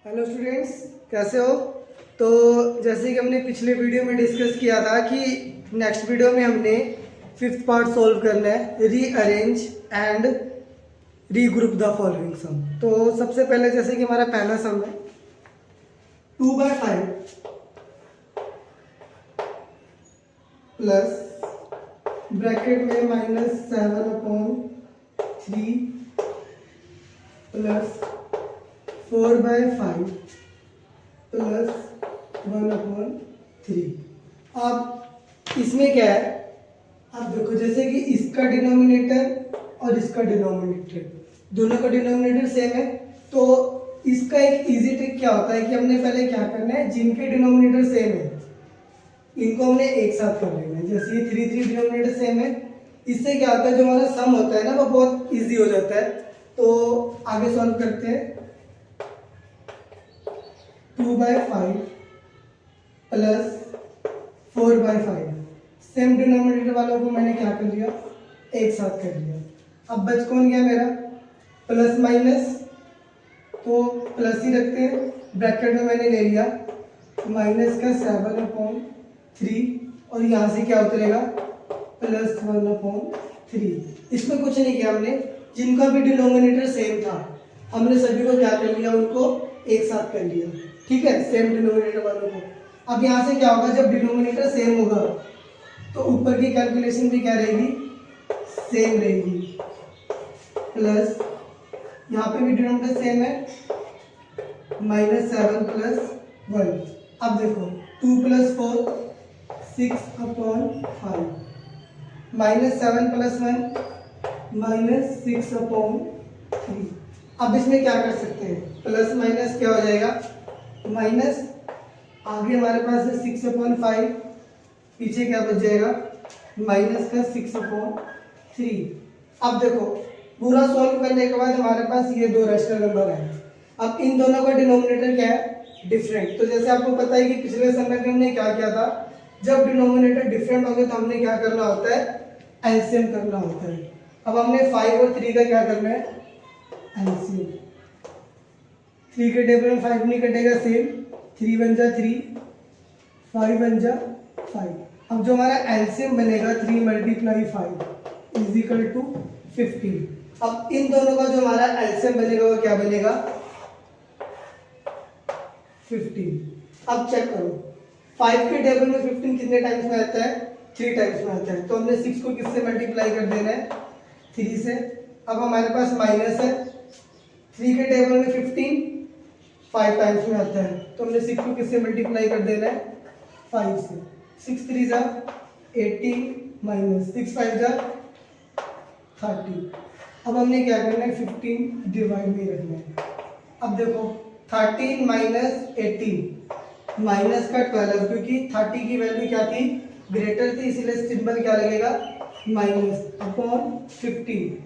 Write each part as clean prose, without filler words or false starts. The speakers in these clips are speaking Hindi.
हेलो स्टूडेंट्स, कैसे हो? तो जैसे कि हमने पिछले वीडियो में डिस्कस किया था कि नेक्स्ट वीडियो में हमने फिफ्थ पार्ट सॉल्व करना है, rearrange and regroup the following sum. तो सबसे पहले जैसे कि हमारा पहला सम है 2/5 प्लस ब्रैकेट में -7/3 प्लस 4/5 प्लस 1/3। अब इसमें क्या है, आप देखो जैसे कि इसका डिनोमिनेटर और इसका डिनोमिनेटर, दोनों का डिनोमिनेटर सेम है। तो इसका एक इजी ट्रिक क्या होता है कि हमने पहले क्या करना है, जिनके डिनोमिनेटर सेम है इनको हमने एक साथ कर लेना है। जैसे ये 3 डिनोमिनेटर सेम है, इससे क्या होता है, जो हमारा सम होता है ना वो बहुत इजी हो जाता है। तो आगे सॉल्व करते हैं। 2/5 प्लस 4/5, सेम डिनोमिनेटर वालों को मैंने क्या कर लिया, एक साथ कर लिया। अब बच कौन गया मेरा, प्लस माइनस, तो प्लस ही रखते हैं। ब्रैकेट में मैंने ले लिया माइनस का 7/3 और यहाँ से क्या उतरेगा प्लस 1/3। इसमें कुछ नहीं किया हमने, जिनका भी डिनोमिनेटर सेम था हमने सभी को क्या कर लिया, उनको एक साथ कर लिया। ठीक है, सेम डिनोमिनेटर वालों को। अब यहाँ से क्या होगा, जब डिनोमिनेटर सेम होगा तो ऊपर की कैलकुलेशन भी क्या रहेगी, सेम रहेगी। प्लस यहाँ पे भी डिनोमिनेटर सेम है, -7 प्लस 1। अब देखो 2 + 4 6/5 -7 + 1 -6/3। अब इसमें क्या कर सकते हैं, प्लस माइनस क्या हो जाएगा, माइनस, आगे हमारे पास है 6/5, पीछे क्या बच जाएगा माइनस का 6/3। अब देखो पूरा सॉल्व करने के बाद हमारे पास ये दो रेशनल नंबर है। अब इन दोनों का डिनोमिनेटर क्या है, डिफरेंट। तो जैसे आपको पता है कि पिछले समय में हमने क्या किया था, जब डिनोमिनेटर डिफरेंट हो गए तो हमने क्या करना होता है, एलसीएम करना होता है। अब हमने 5 और 3 का क्या करना है, एलसीएम। 3 के टेबल में 5 नहीं कटेगा, सेम 3 बन जा 3, 5 बन जा 5। अब जो हमारा एलसीएम बनेगा 3 × 5 = 15। अब इन दोनों का जो हमारा एलसीएम बनेगा वो क्या बनेगा, 15। अब चेक करो 5 के टेबल में 15 कितने टाइम्स में आता है, 3 टाइम्स में आता है। तो हमने 6 को किससे मल्टीप्लाई कर देना है, 3 से। अब हमारे पास माइनस है, 3 के टेबल में 15 5 टाइम्स में आता है, तो हमने 6 को किससे मल्टीप्लाई कर देना है, 5 से। 6 3 जा 18 माइनस 6 5 जा 30। अब हमने क्या करना है, 15 डिवाइड में रखना है। अब देखो 13 - 18 माइनस का 12, क्योंकि 30 की वैल्यू क्या थी, ग्रेटर थी, इसीलिए सिंबल क्या लगेगा, -15।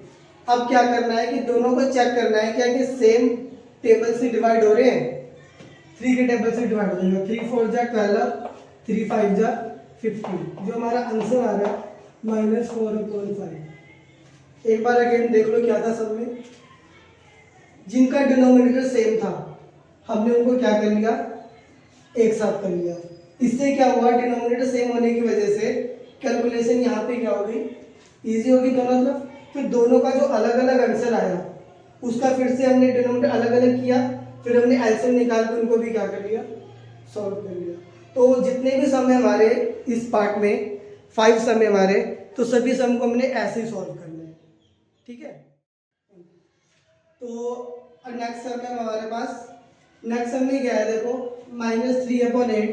अब क्या करना है कि दोनों को चेक करना है क्या कि सेम टेबल से डिवाइड हो रहे हैं। 3 के टेबल से डिवाइड हो जाएगा, 3 4 जा 12, 3 5 जा 15। जो हमारा आंसर आ रहा है -4/5। एक बार अगेन देख लो क्या था सब में, जिनका डिनोमिनेटर सेम था हमने उनको क्या कर लिया, एक साथ कर लिया। इससे क्या हुआ, डिनोमिनेटर सेम होने की वजह से कैलकुलेशन यहाँ पे क्या होगी, इजी होगी दोनों तरफ। फिर दोनों का जो अलग अलग आंसर आया उसका फिर से हमने डिनोमिनेटर अलग अलग किया, फिर हमने एलसीएम निकाल के उनको भी क्या कर लिया, सॉल्व कर लिया। तो जितने भी सम है हमारे इस पार्ट में, 5 सम है हमारे, तो सभी सम को हमने ऐसे ही सॉल्व करना है। ठीक है, तो नेक्स्ट सम है हमारे पास। नेक्स्ट सम में क्या है, देखो -3/8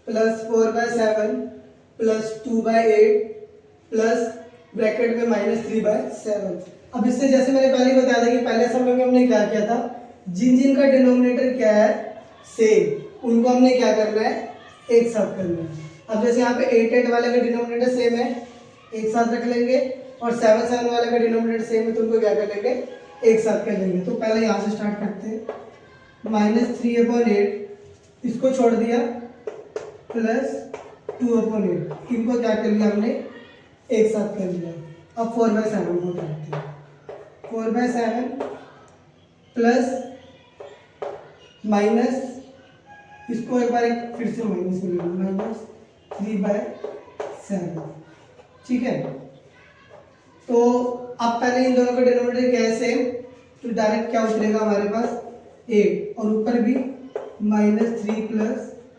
प्लस 4/7 प्लस 2/8 प्लस ब्रैकेट में -3/7। अब इससे जैसे मैंने पहले ही बताया था कि पहले समय में हमने क्या किया था, जिन जिन का डिनोमिनेटर क्या है सेम, उनको हमने क्या करना है, एक साथ करना है। अब जैसे यहाँ पे 8 वाले का डिनोमिनेटर सेम है, एक साथ रख लेंगे, और 7 वाले का डिनोमिनेटर सेम है तो उनको क्या कर लेंगे, एक साथ कर लेंगे। तो पहले यहाँ से स्टार्ट करते हैं, -3/8 इसको छोड़ दिया, प्लस 2/8 इनको क्या कर लिया हमने, एक साथ कर लिया। अब 4/7 को उठाते हैं, 4/7 प्लस माइनस, इसको एक बार एक फिर से माइनस में ले लो, -3/7। ठीक है, तो अब पहले इन दोनों का डिनोमिनेटर क्या है, सेम, तो डायरेक्ट क्या उतरेगा हमारे पास 8 और ऊपर भी -3 +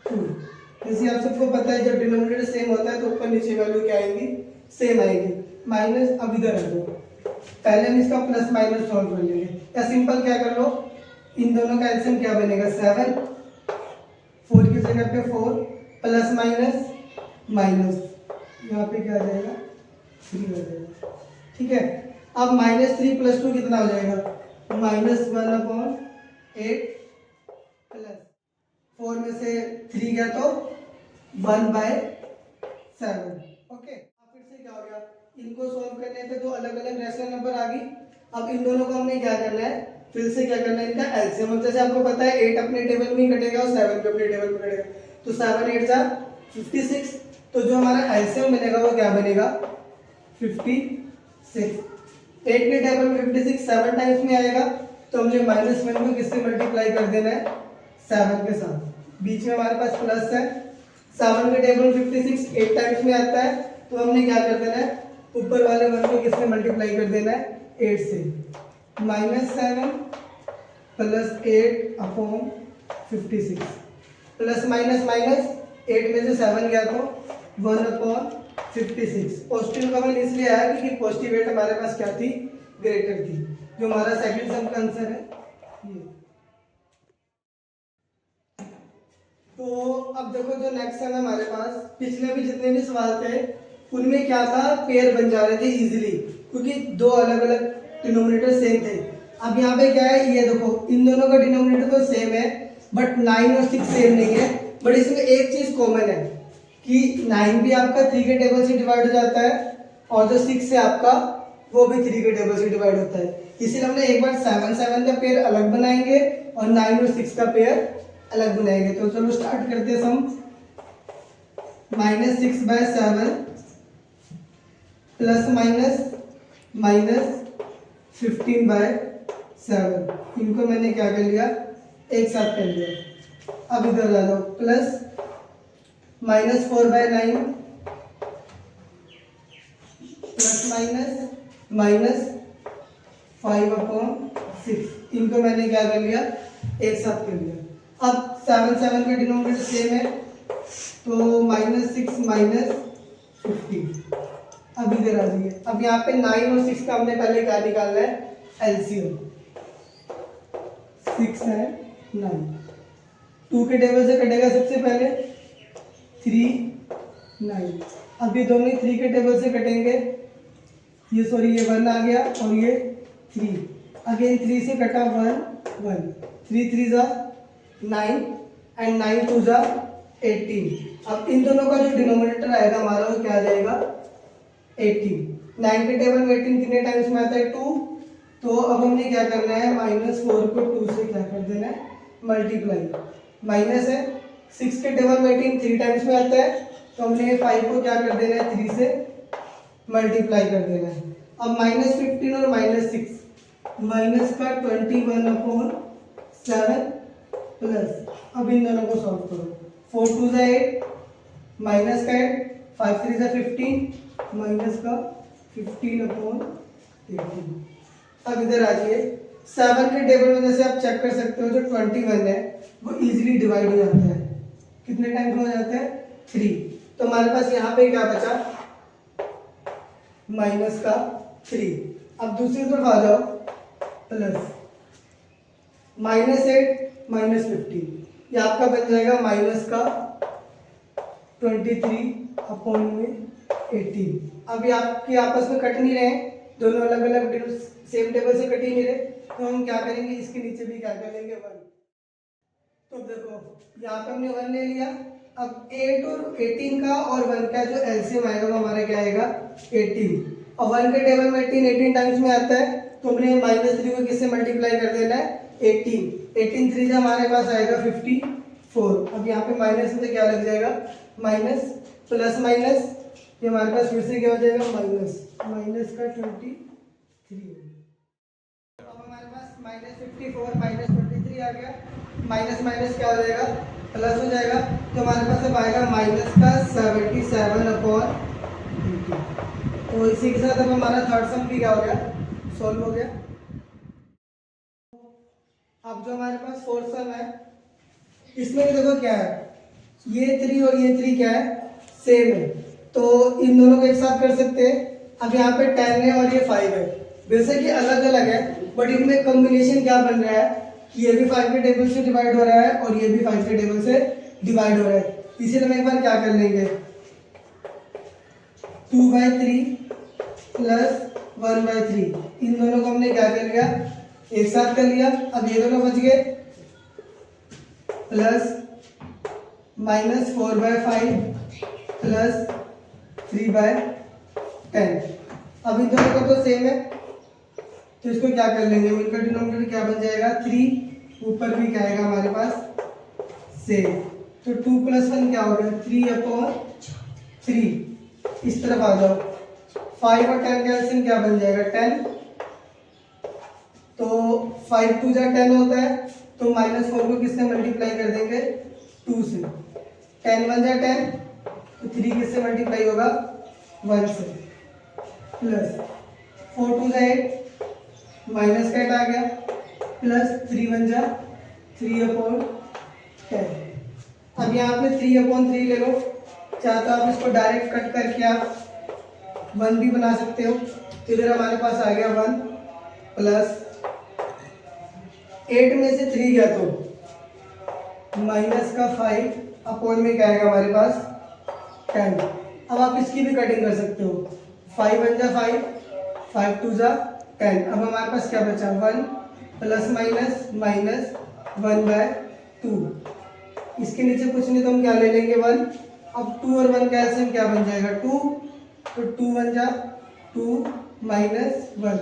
2। जैसे आप सबको पता है जब डिनोमिनेटर सेम होता है तो ऊपर नीचे वैल्यू क्या आएगी, सेम आएगी। माइनस, अब इधर आ जाओ, पहले हम इसका प्लस माइनस सॉल्व कर लेंगे, या सिंपल क्या कर लो, इन दोनों का एलसीएम क्या बनेगा 7, 4 की जगह पे 4 प्लस माइनस माइनस, यहाँ पे क्या आ जाएगा 3 आ जाएगा। ठीक है, अब -3 + 2 कितना हो जाएगा, -1/8 प्लस 4 में से 3 गया तो 1/7। ओके, अब फिर से क्या हो गया, इनको सॉल्व करने पे तो अलग अलग रैशनल नंबर आ गई। अब इन दोनों को हमने क्या करना है, फिर से क्या करना है, इनका एलसीएम। अब जैसे आपको पता है 8 अपने टेबल में ही कटेगा और 7 भी अपने टेबल में कटेगा, तो 7 8 जा 56, तो जो हमारा एलसीएम बनेगा वो क्या बनेगा 56। 8 के टेबल में 56 7 टाइम्स में आएगा, तो हमने -1 को किससे मल्टीप्लाई कर देना है, 7 के साथ। बीच में हमारे पास प्लस है, 7 के टेबल में 56 8 टाइम्स में आता है, तो हमने क्या कर देना है, ऊपर वाले 1 को किससे मल्टीप्लाई कर देना है, 8 से। -7 + 8/56 प्लस माइनस माइनस, 8 में से 7 गया तो 1/56। पॉजिटिव कमन इसलिए आया क्योंकि पॉजिटिव 8 हमारे पास क्या थी, ग्रेटर थी, जो हमारा सेकंड सम का आंसर है ये। तो अब देखो जो नेक्स्ट सम है हमारे पास, पिछले भी जितने भी सवाल थे उनमें क्या था, पेयर बन जा रहे थे इजीली, क्योंकि दो अलग अलग डिनोमिनेटर सेम थे। अब यहाँ पे क्या है, ये देखो इन दोनों का डिनोमिनेटर तो सेम है, बट 9 और 6 सेम नहीं है। बट इसमें एक चीज कॉमन है कि 9 भी आपका 3 के टेबल से डिवाइड हो जाता है, और जो 6 है आपका वो भी 3 के टेबल से डिवाइड होता है। इसीलिए हमने एक बार 7 7 का पेयर अलग बनाएंगे और 9 और 6 का पेयर अलग बनाएंगे। तो चलो स्टार्ट करते हैं सम। -6/7 प्लस माइनस -15/7, इनको मैंने क्या कर लिया, एक साथ कर लिया। अब इधर आ जाओ, प्लस -4/9 प्लस -5/6, इनको मैंने क्या कर लिया, एक साथ कर लिया। अब 7 7 का डिनोमिनेटर सेम है, तो -6 -15। अब इधर आ जाइए, अब यहाँ पे 9 और 6 का हमने पहले क्या निकालना है, एलसीएम। 6 है 9, 2 के टेबल से कटेगा सबसे पहले 3 9, अब ये दोनों 3 के टेबल से कटेंगे, ये सॉरी ये 1 आ गया और ये 3, अगेन 3 से कटा 1 1, 3 3 जा 9 एंड 9 2 जा 18। अब इन दोनों का जो डिनोमिनेटर आएगा हमारा वो क्या आ जाएगा 18। 9 के टेबल में 18 कितने टाइम्स में आता है 2, तो अब हमने क्या करना है, -4 को 2 से क्या कर देना है, मल्टीप्लाई। माइनस है, 6 के टेबल में 18 3 टाइम्स में आता है, तो हमने 5 को क्या कर देना है, 3 से मल्टीप्लाई कर देना है। अब -15 और -6, माइनस का 21/7 प्लस, अब इन दोनों को सॉल्व करो, 4 2 जा 8, माइनस का 8, 5 3 जा 15, माइनस का 15/18। अब इधर आ जाइए, 7 के टेबल में जैसे आप चेक कर सकते हो, जो 21 है वो इजीली डिवाइड हो जाता है, कितने टाइम्स हो जाता है 3, तो हमारे पास यहाँ पे क्या बचा, -3। अब दूसरी तरफ आ जाओ, प्लस -8 -15, ये आपका बन जाएगा -23/18। अब ये आपके आपस में कट नहीं रहे, दोनों अलग अलग सेम टेबल से कट ही नहीं रहे, तो हम क्या करेंगे, इसके नीचे भी क्या कर लेंगे 1। तो देखो यहाँ पे हमने 1 ले लिया, अब 8 और 18 का और 1 का जो एलसीएम आएगा वो हमारा क्या आएगा 18, और 1 के टेबल में 18 टाइम्स में आता है, तो हमने -3 को किससे मल्टीप्लाई कर देना है 18, 18 3 से हमारे पास आएगा 54। अब यहाँ पे माइनस से क्या लग जाएगा, माइनस प्लस माइनस, ये हमारे पास फिर से क्या हो जाएगा, माइनस का 23। अब हमारे पास -54 -23 3 आ गया, माइनस माइनस क्या हो जाएगा, प्लस हो जाएगा। तो हमारे पास अब आएगा माइनस का 77/80। तो इसी के साथ अब हमारा थर्ड सम भी क्या हो गया, सॉल्व हो गया। अब जो हमारे पास फोर्थ सम है, इसमें भी देखो क्या है, ये 3 और ये 3 क्या है, सेम है, तो इन दोनों को एक साथ कर सकते हैं। अब यहाँ पे 10 है और ये 5 है, वैसे कि अलग अलग है, बट इनमें कॉम्बिनेशन क्या बन रहा है कि ये भी 5 के टेबल से डिवाइड हो रहा है और ये भी 5 के टेबल से डिवाइड हो रहा है। इसीलिए हम एक बार क्या कर लेंगे, 2/3 प्लस 1/3, इन दोनों को हमने क्या कर लिया, एक साथ कर लिया। अब ये दोनों बच गए, प्लस माइनस 4/5 प्लस 3/10। अब इन दोनों का तो सेम है, तो इसको क्या कर लेंगे, इनका डिनोमिनेटर क्या बन जाएगा, 3, ऊपर भी क्या आएगा हमारे पास सेम। तो 2 + 1 क्या हो गया, 3/3। इस तरफ आ जाओ, 5 और 10 का एलसीएम क्या बन जाएगा, 10। तो 5 2 जा 10 होता है, तो -4 को किससे मल्टीप्लाई कर देंगे, 2 से। 10 1 जा 10, तो 3 किससे मल्टीप्लाई होगा, 1 से, प्लस 4 2 जा 8, माइनस का 8 आ गया, प्लस 3 1 जा 3/10। अब यहाँ पे 3/3 ले लो, चाहे तो आप इसको डायरेक्ट कट करके आप 1 भी बना सकते हो। तो इधर हमारे पास आ गया 1 प्लस 8 में से 3 गया तो माइनस का 5 अपॉन में क्या आएगा हमारे पास, 10। अब आप इसकी भी कटिंग कर सकते हो, 5 1 जा 5, 5 2 जा 10। अब हमारे पास क्या बचा, 1 प्लस माइनस माइनस 1/2। इसके नीचे कुछ नहीं तो हम क्या ले लेंगे, 1। अब 2 और 1 का एलसीएम क्या बन जाएगा, 2। तो 2 1 जा 2 माइनस 1।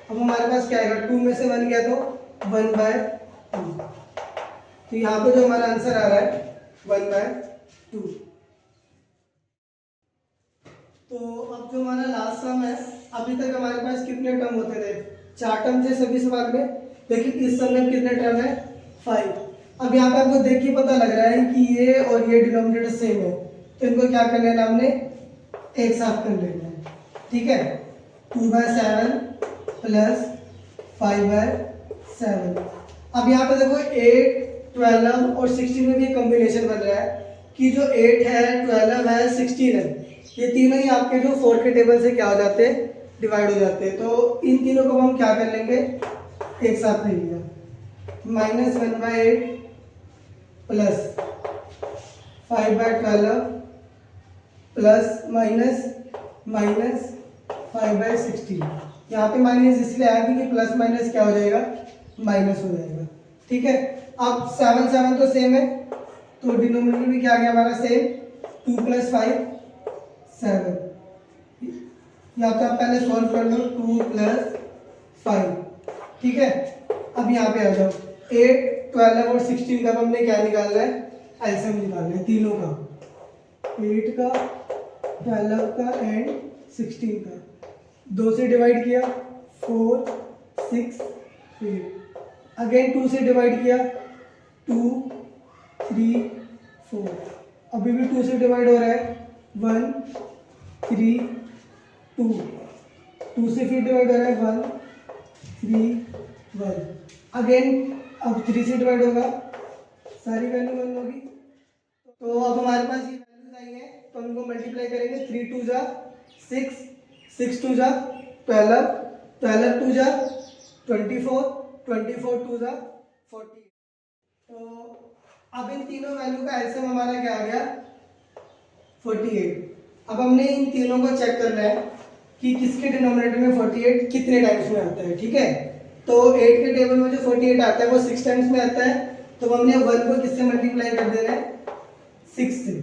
अब हमारे पास क्या आएगा, 2 में से 1 गया तो 1/2। तो यहाँ पे जो हमारा आंसर आ रहा है 1/2। तो अब जो हमारा लास्ट सम है, अभी तक हमारे पास कितने टर्म होते थे, 4 टर्म थे सभी सवाल में, लेकिन इस सम में कितने टर्म है, 5। अब यहाँ पे आपको देख के पता लग रहा है कि ये और ये डिनोमिनेटर सेम है, तो इनको क्या कर लेना, हमने एक साथ कर लेना है, ठीक है। 2/7 प्लस 5/7। अब यहाँ पे देखो 8 12 और 16 में भी कॉम्बिनेशन बन रहा है कि जो 8 है 12 है 16 है, ये तीनों ही आपके जो 4 के टेबल से क्या हो जाते हैं, डिवाइड हो जाते हैं। तो इन तीनों को हम क्या कर लेंगे, एक साथ ले लिया, -1/8 प्लस 5/12 प्लस माइनस माइनस 5/16। यहाँ पे माइनस इसलिए आया क्योंकि प्लस माइनस क्या हो जाएगा, माइनस हो जाएगा, ठीक है। अब 7 7 तो सेम है, तो डिनोमिनेटर भी क्या आ गया हमारा सेम, 2 + 5 7। या तो आप पहले सॉल्व कर लो, 2 + 5, ठीक है। अब यहाँ पे आ जाओ, 8 12 और 16 का हमने क्या निकालना है, एलसीएम निकालना है तीनों का, 8 का 12 का एंड 16 का। 2 से डिवाइड किया, 4 6 8, अगेन 2 से डिवाइड किया, 2 3 4, अभी भी 2 से डिवाइड हो रहा है, 1 3 2, 2 से फिर डिवाइड हो रहा है, 1 3 1, अगेन अब 3 से डिवाइड होगा, सारी वैल्यू 1 होगी। तो अब हमारे पास ये वैल्यूज आई हैं, तो हम इनको मल्टीप्लाई करेंगे, 3 2 जा 6, 6 2 जा 12, 12 2 जा 24, 24 2 जा 40। तो अब इन तीनों वैल्यू का एलसीएम हमारा क्या आ गया, 48। अब हमने इन तीनों को चेक करना है कि किसके डिनोमिनेटर में 48 कितने टाइम्स में आता है, ठीक है। तो 8 के टेबल में जो 48 आता है वो 6 टाइम्स में आता है, तो हमने 1 को किससे मल्टीप्लाई कर देना है, 6 से।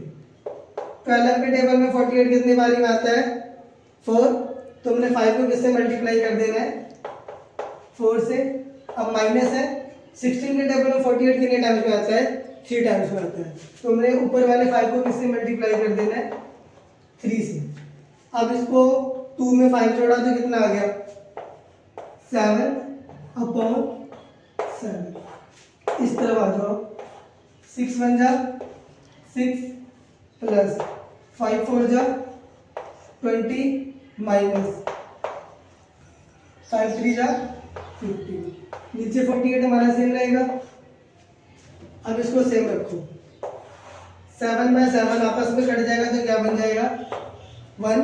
12 के टेबल में 48 कितनी बारी में आता है, 4, तो हमने 5 को किससे मल्टीप्लाई कर देना है, 4 से। अब माइनस है, 16 के टेबल में 48 कितने टाइम्स में आता है, 3 टाइम्स में आता है, तो हमने ऊपर वाले 5 को किससे मल्टीप्लाई कर देना है, 3 से। अब इसको 2 में 5 जोड़ा तो कितना आ गया, 7/7। इस तरफ आ जाओ, 6 1 जा 6 प्लस 5 4 जा 20 माइनस 5 3 जा 50। नीचे 48 हमारा सेम रहेगा। अब इसको सेम रखो, 7 बाय 7 आपस में कट जाएगा तो क्या बन जाएगा 1।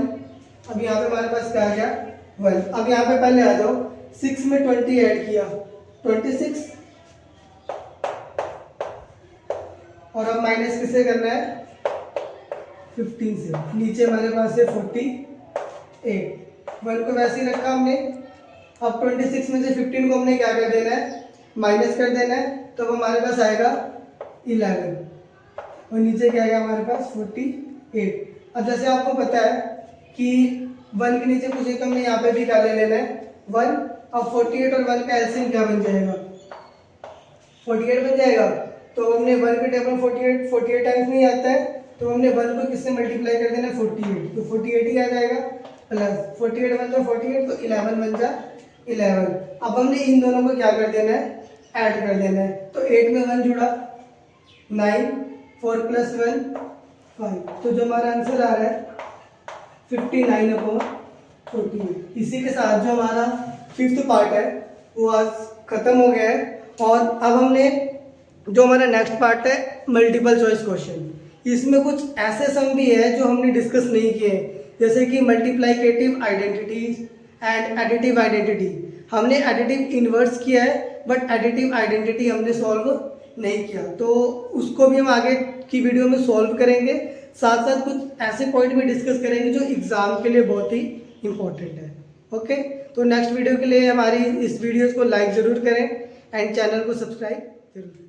अब यहाँ पे हमारे पास क्या आ गया 1। अब यहाँ पे पहले आ जाओ, 6 में 20 ऐड किया 26, और अब माइनस किससे करना है 15 से। नीचे हमारे पास है 48, 1 को वैसे ही रखा हमने। अब 26 में से 15 को हमने क्या कर देना है माइनस कर देना है, तो अब हमारे पास आएगा 11, और नीचे क्या आएगा हमारे पास 48। अब जैसे आपको पता है कि 1 के नीचे कुछ एक हमने यहाँ पे भी क्या ले लेना है 1। अब 48 और 1 का एलसीएम क्या बन जाएगा 48 बन जाएगा। तो हमने 1 के टेबल 48 टाइम्स नहीं आता है, तो हमने 1 को किससे मल्टीप्लाई कर देना है 48, तो 48 ही आ जाएगा। प्लस 48 बन जाए 48, तो 11 बन जा 11। अब हमने इन दोनों को क्या कर देना है ऐड कर देना है, तो 8 में 1 जुड़ा 9, 4 प्लस 1 5, तो जो हमारा आंसर आ रहा है 59/48। इसी के साथ जो हमारा 5th पार्ट है वो आज खत्म हो गया है। और अब हमने जो हमारा नेक्स्ट पार्ट है मल्टीपल चॉइस क्वेश्चन, इसमें कुछ ऐसे सम भी है जो हमने डिस्कस नहीं किए, जैसे कि multiplicative identities and additive identity. हमने एडिटिव इन्वर्स किया है बट एडिटिव आइडेंटिटी हमने सॉल्व नहीं किया, तो उसको भी हम आगे की वीडियो में सॉल्व करेंगे। साथ साथ कुछ ऐसे पॉइंट भी डिस्कस करेंगे जो एग्जाम के लिए बहुत ही इंपॉर्टेंट है। ओके, तो नेक्स्ट वीडियो के लिए हमारी इस वीडियोस को लाइक ज़रूर करें एंड चैनल को सब्सक्राइब जरूर करें।